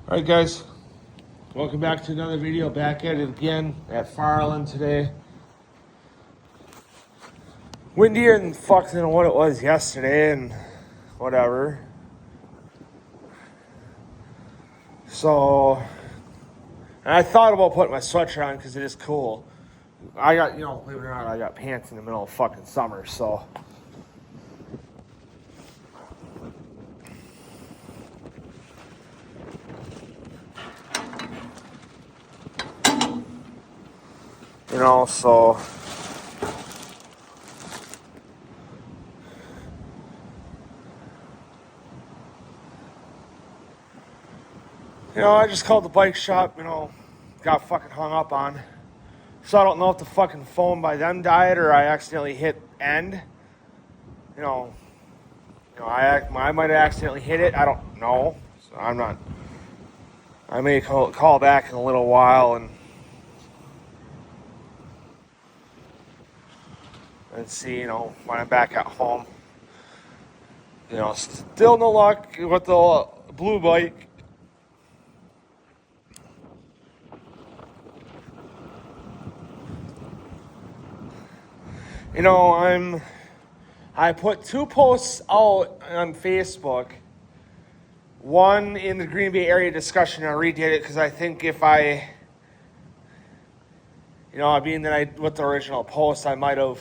Alright guys, welcome back to another video. Back at it again at Farlin today. Windier than fucking what it was yesterday and whatever. So, and I thought about putting my sweatshirt on because it is cool. I got, believe it or not, I got pants in the middle of fucking summer, so. So. I just called the bike shop, got fucking hung up on. So I don't know if the fucking phone by them died or I accidentally hit end. I might have accidentally hit it. I don't know. So I may call back in a little while and see, when I'm back at home. Still no luck with the blue bike. I put 2 posts out on Facebook. One in the Green Bay area discussion. I redid it because I think if I, being that I with the original post, I might have,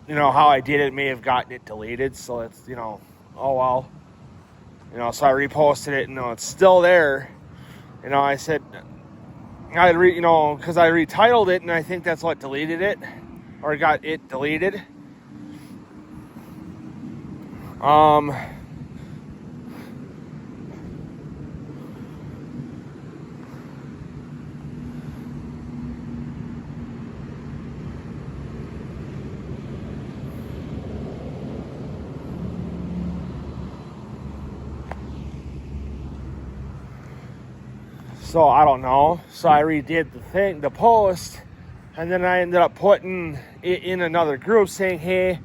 how I did it may have gotten it deleted. So it's, oh well. So I reposted it. It's still there. I said, because I retitled it, and I think that's what deleted it, or got it deleted. So I don't know. So I redid the post, and then I ended up putting it in another group saying, hey,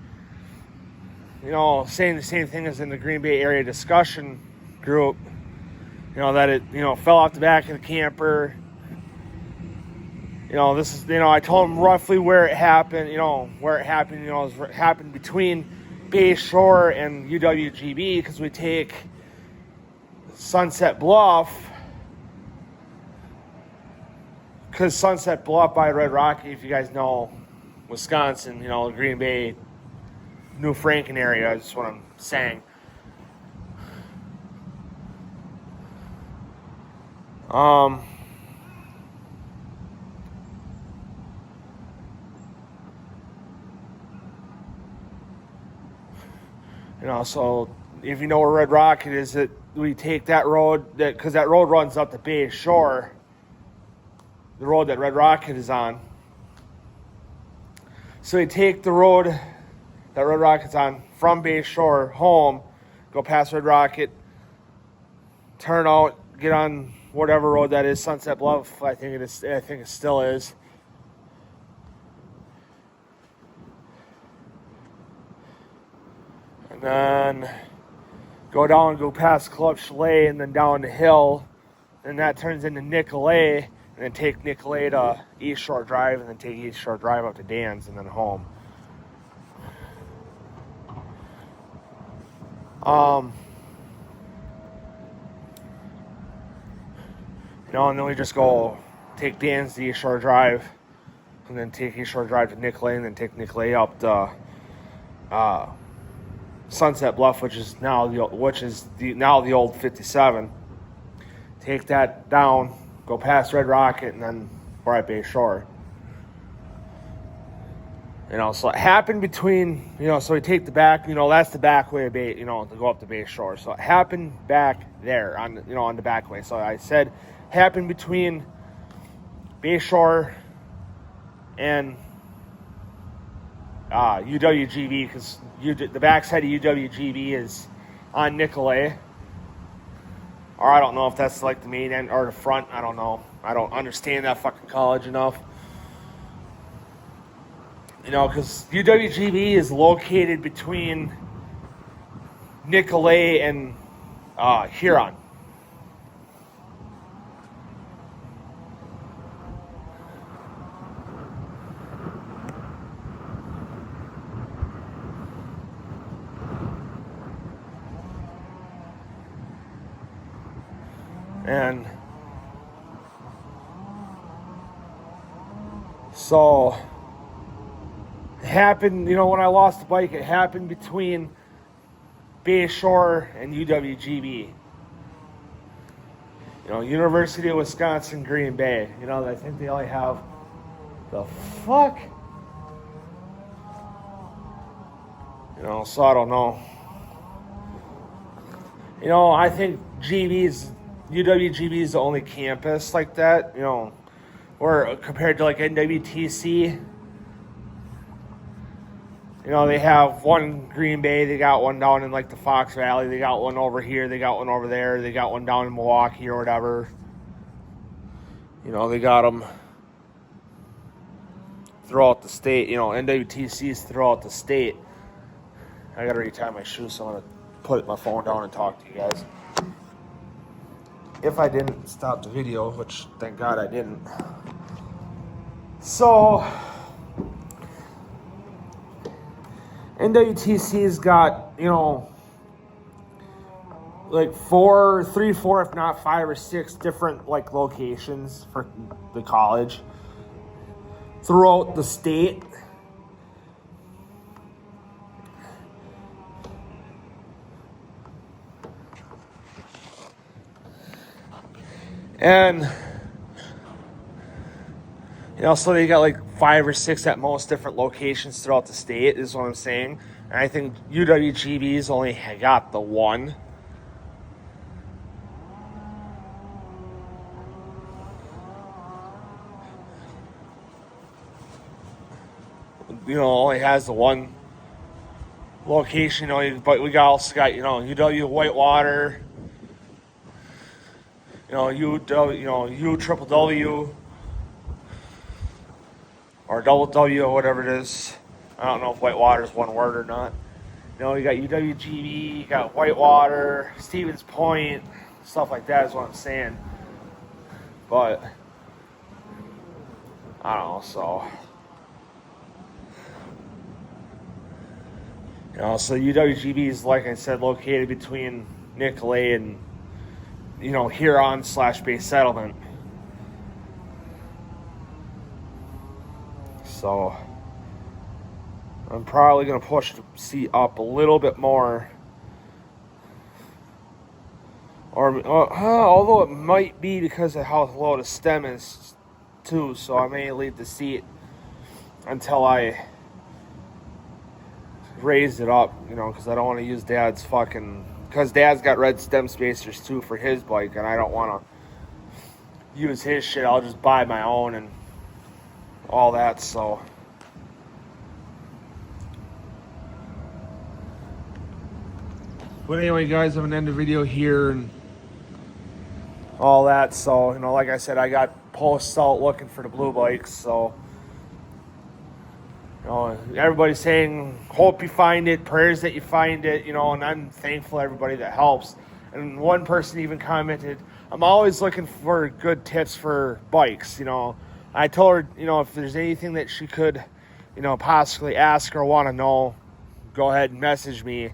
saying the same thing as in the Green Bay area discussion group, that it, fell off the back of the camper. This is, I told them roughly where it happened, it happened between Bay Shore and UWGB, because we take Sunset Bluff. Because Sunset Bluff by Red Rock, if you guys know Wisconsin, Green Bay, New Franken area, is what I'm saying. So if you know where Red Rock is, that we take that road, because that road runs up to Bay Shore. The road that Red Rocket is on. So we take the road that Red Rocket's on from Bay Shore home, go past Red Rocket, turn out, get on whatever road that is, Sunset Bluff, I think it still is. And then go past Club Chalet and then down the hill, and that turns into Nicolay. And then take Nicolay to East Shore Drive, and then take East Shore Drive up to Dan's, and then home. And then we just go take Dan's to East Shore Drive, and then take East Shore Drive to Nicolay, and then take Nicolay up to Sunset Bluff, which is now the old 57. Take that down. Go past Red Rocket, and then we're at Bay Shore. So it happened between, so we take the back, that's the back way of Bay, to go up to Bay Shore. So it happened back there on the back way. So I said, happened between Bay Shore and UWGB, because the backside of UWGB is on Nicolay. Or I don't know if that's like the main end or the front. I don't know. I don't understand that fucking college enough. Because UWGB is located between Nicolay and Huron. And so it happened, when I lost the bike, it happened between Bayshore and UWGB. University of Wisconsin, Green Bay. I think they only have the fuck. So I don't know. I think UWGB is the only campus like that, or compared to like NWTC. They have one in Green Bay, they got one down in like the Fox Valley, they got one over here, they got one over there, they got one down in Milwaukee or whatever. They got them throughout the state, NWTC's throughout the state. I gotta retie my shoes, so I'm gonna put my phone down and talk to you guys. If I didn't stop the video, which thank God I didn't. So NWTC's got, like 4, if not 5 or 6 different like locations for the college throughout the state. And so they got like 5 or 6 at most different locations throughout the state, is what I'm saying. And I think UWGB's only got the one. Only has the one location, but we also got, UW Whitewater, U triple W, or double W, or whatever it is. I don't know if Whitewater is one word or not. You got UWGB, you got Whitewater, Stevens Point, stuff like that is what I'm saying. But I don't know, so so UWGB is, like I said, located between Nicolay and Huron/Bay Settlement. So I'm probably going to push the seat up a little bit more. Or although it might be because of how low the stem is too, so I may leave the seat until I raise it up, because I don't want to use Dad's because Dad's got red stem spacers too for his bike, and I don't want to use his shit. I'll just buy my own and all that, so. But anyway, guys, I'm going to end the video here and all that. So, like I said, I got posts out looking for the blue bikes, so. Everybody's saying, hope you find it, prayers that you find it, and I'm thankful to everybody that helps. And one person even commented, I'm always looking for good tips for bikes, I told her, if there's anything that she could, possibly ask or want to know, go ahead and message me,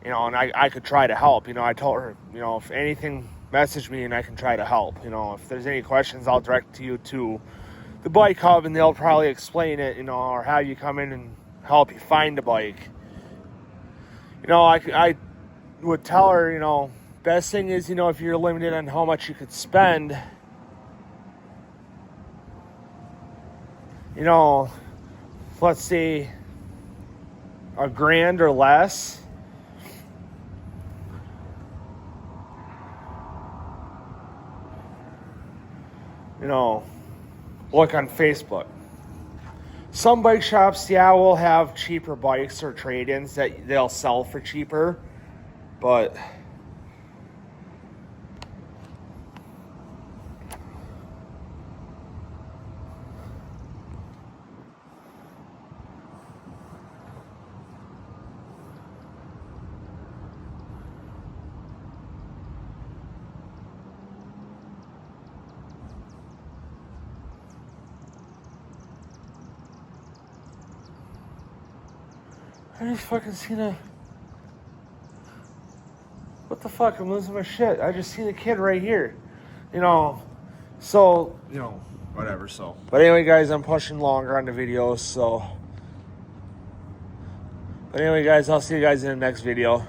and I could try to help. I told her, if anything, message me and I can try to help. If there's any questions, I'll direct you to the bike hub and they'll probably explain it, or have you come in and help you find a bike. I would tell her, best thing is, if you're limited on how much you could spend, let's say $1,000 or less. Look on Facebook. Some bike shops, will have cheaper bikes or trade-ins that they'll sell for cheaper, but I just fucking seen a... What the fuck? I'm losing my shit. I just seen a kid right here. You know, so, you know, whatever, so. But anyway, guys, I'm pushing longer on the videos, so. But anyway, guys, I'll see you guys in the next video.